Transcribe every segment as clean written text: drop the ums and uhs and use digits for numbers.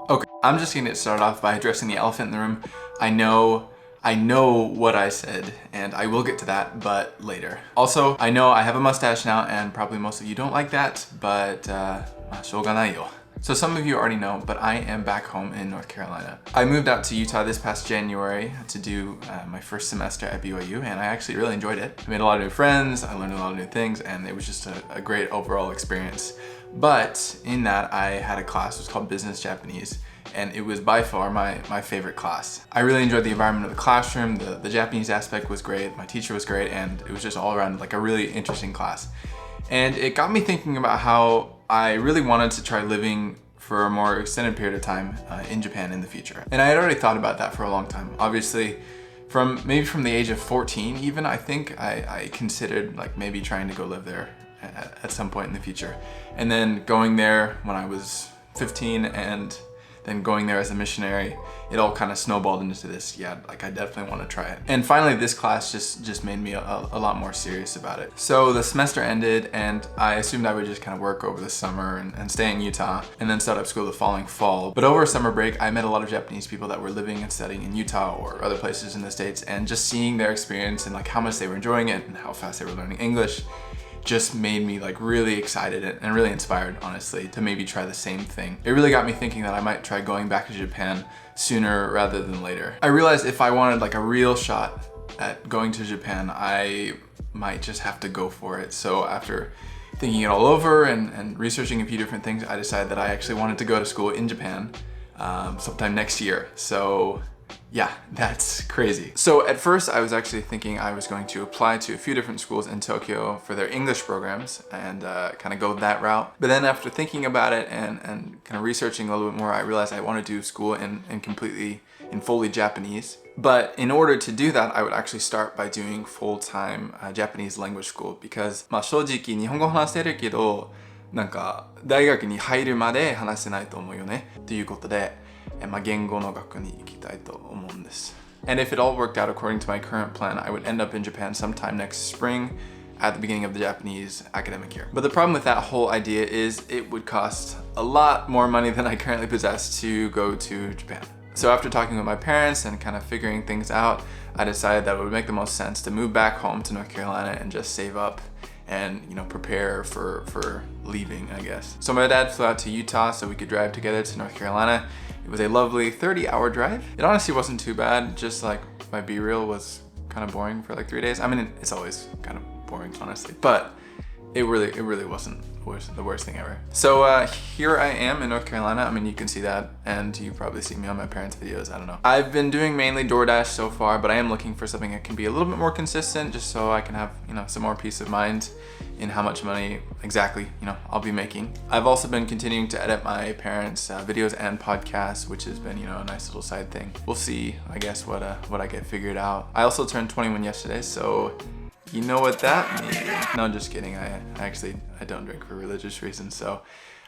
Okay, I'm just gonna get started off by addressing the elephant in the room. I know what I said, and I will get to that, but later. Also, I know I have a mustache now, and probably most of you don't like that, but しょうがないよ. So some of you already know, but I am back home in North Carolina. I moved out to Utah this past January to do my first semester at BYU, and I actually really enjoyed it. I made a lot of new friends, I learned a lot of new things, and it was just a great overall experience. But in that, I had a class, it was called Business Japanese, and it was by far my favorite class. I really enjoyed the environment of the classroom, the Japanese aspect was great, my teacher was great, and it was just all around like a really interesting class. And it got me thinking about how I really wanted to try living for a more extended period of time in Japan in the future. And I had already thought about that for a long time. Obviously, maybe from the age of 14 even, I think I considered like maybe trying to go live there at some point in the future. And then going there when I was 15 and then going there as a missionary, it all kind of snowballed into this, yeah, like I definitely want to try it. And finally, this class just made me a lot more serious about it. So the semester ended and I assumed I would just kind of work over the summer and stay in Utah and then start up school the following fall. But over summer break, I met a lot of Japanese people that were living and studying in Utah or other places in the States, and just seeing their experience and like how much they were enjoying it and how fast they were learning English just made me like really excited and really inspired, honestly, to maybe try the same thing. It really got me thinking that I might try going back to Japan sooner rather than later. I realized if I wanted like a real shot at going to Japan, I might just have to go for it. So after thinking it all over and researching a few different things, I decided that I actually wanted to go to school in Japan sometime next year. So yeah, that's crazy. So at first I was actually thinking I was going to apply to a few different schools in Tokyo for their English programs and kind of go that route. But then after thinking about it and kind of researching a little bit more, I realized I want to do school in fully Japanese. But in order to do that, I would actually start by doing full-time Japanese language school because 正直日本語話せるけどなんか大学に入るまで話せないと思うよねということで、言語の学に行きたいと思うんです。And if it all worked out according to my current plan, I would end up in Japan sometime next spring at the beginning of the Japanese academic year. But the problem with that whole idea is it would cost a lot more money than I currently possess to go to Japan. So after talking with my parents and kind of figuring things out, I decided that it would make the most sense to move back home to North Carolina and just save up and prepare for leaving, I guess. So my dad flew out to Utah so we could drive together to North Carolina. It was a lovely 30-hour drive. It honestly wasn't too bad, just like my B-reel was kind of boring for like 3 days. I mean, it's always kind of boring, honestly, but it really wasn't the worst thing ever. So here I am in North Carolina. I mean, you can see that, and you probably see me on my parents' videos, I don't know. I've been doing mainly DoorDash so far, but I am looking for something that can be a little bit more consistent just so I can have, some more peace of mind in how much money exactly, I'll be making. I've also been continuing to edit my parents' videos and podcasts, which has been, a nice little side thing. We'll see, I guess, what I get figured out. I also turned 21 yesterday, so you know what that means. No, just kidding. I don't drink for religious reasons, so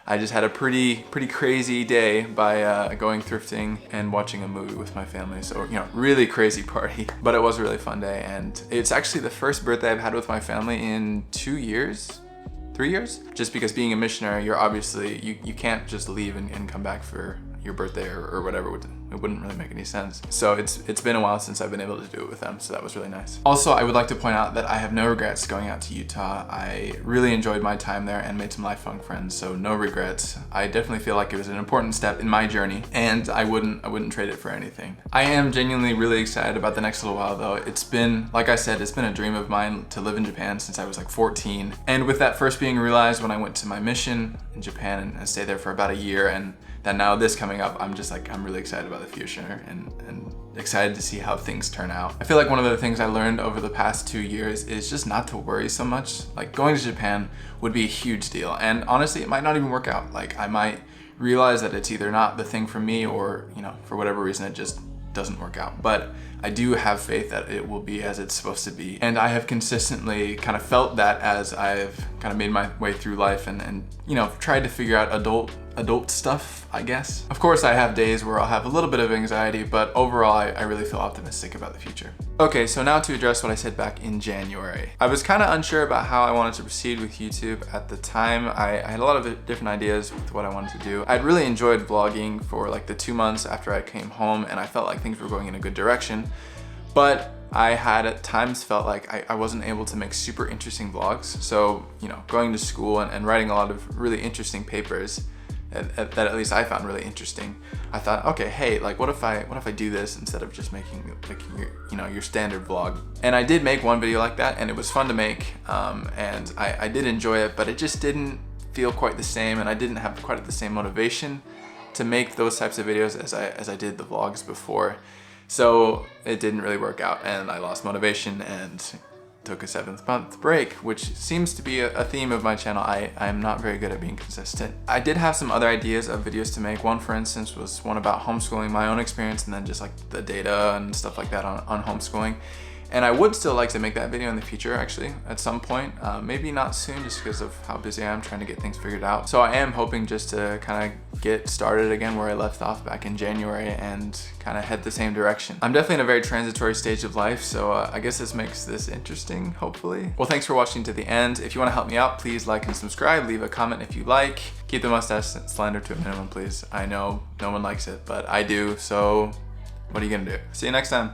I just had a pretty crazy day by going thrifting and watching a movie with my family. So, really crazy party, but it was a really fun day. And it's actually the first birthday I've had with my family in 2 years, 3 years? Just because being a missionary, you're obviously, you can't just leave and come back for your birthday or whatever. It wouldn't really make any sense. So it's been a while since I've been able to do it with them, so that was really nice. Also, I would like to point out that I have no regrets going out to Utah. I really enjoyed my time there and made some lifelong friends, so no regrets. I definitely feel like it was an important step in my journey, and I wouldn't trade it for anything. I am genuinely really excited about the next little while though. It's been, like I said, it's been a dream of mine to live in Japan since I was like 14. And with that first being realized when I went to my mission in Japan and stayed there for about a year, and then now this coming up, I'm really excited about the future and excited to see how things turn out. I feel like one of the things I learned over the past 2 years is just not to worry so much. Like going to Japan would be a huge deal, and honestly, it might not even work out. Like I might realize that it's either not the thing for me or, for whatever reason, it just doesn't work out. But I do have faith that it will be as it's supposed to be. And I have consistently kind of felt that as I've kind of made my way through life and tried to figure out adult adult stuff, I guess. Of course, I have days where I'll have a little bit of anxiety, but overall, I really feel optimistic about the future. Okay, so now to address what I said back in January. I was kind of unsure about how I wanted to proceed with YouTube at the time. I had a lot of different ideas with what I wanted to do. I'd really enjoyed vlogging for like the 2 months after I came home, and I felt like things were going in a good direction. But I had at times felt like I wasn't able to make super interesting vlogs. So, you know, going to school and writing a lot of really interesting papers that at least I found really interesting. I thought, okay, hey, like what if I do this instead of just making your standard vlog? And I did make one video like that, and it was fun to make, and I did enjoy it, but it just didn't feel quite the same, and I didn't have quite the same motivation to make those types of videos as I did the vlogs before. So it didn't really work out, and I lost motivation and took a 7-month break, which seems to be a theme of my channel. I'm not very good at being consistent. I did have some other ideas of videos to make. One, for instance, was one about homeschooling, my own experience, and then just like the data and stuff like that on homeschooling. And I would still like to make that video in the future, actually, at some point. Maybe not soon, just because of how busy I am trying to get things figured out. So I am hoping just to kind of get started again where I left off back in January and kind of head the same direction. I'm definitely in a very transitory stage of life, so I guess this makes this interesting, hopefully. Well, thanks for watching to the end. If you want to help me out, please like and subscribe. Leave a comment if you like. Keep the mustache slender to a minimum, please. I know no one likes it, but I do, so what are you gonna do? See you next time.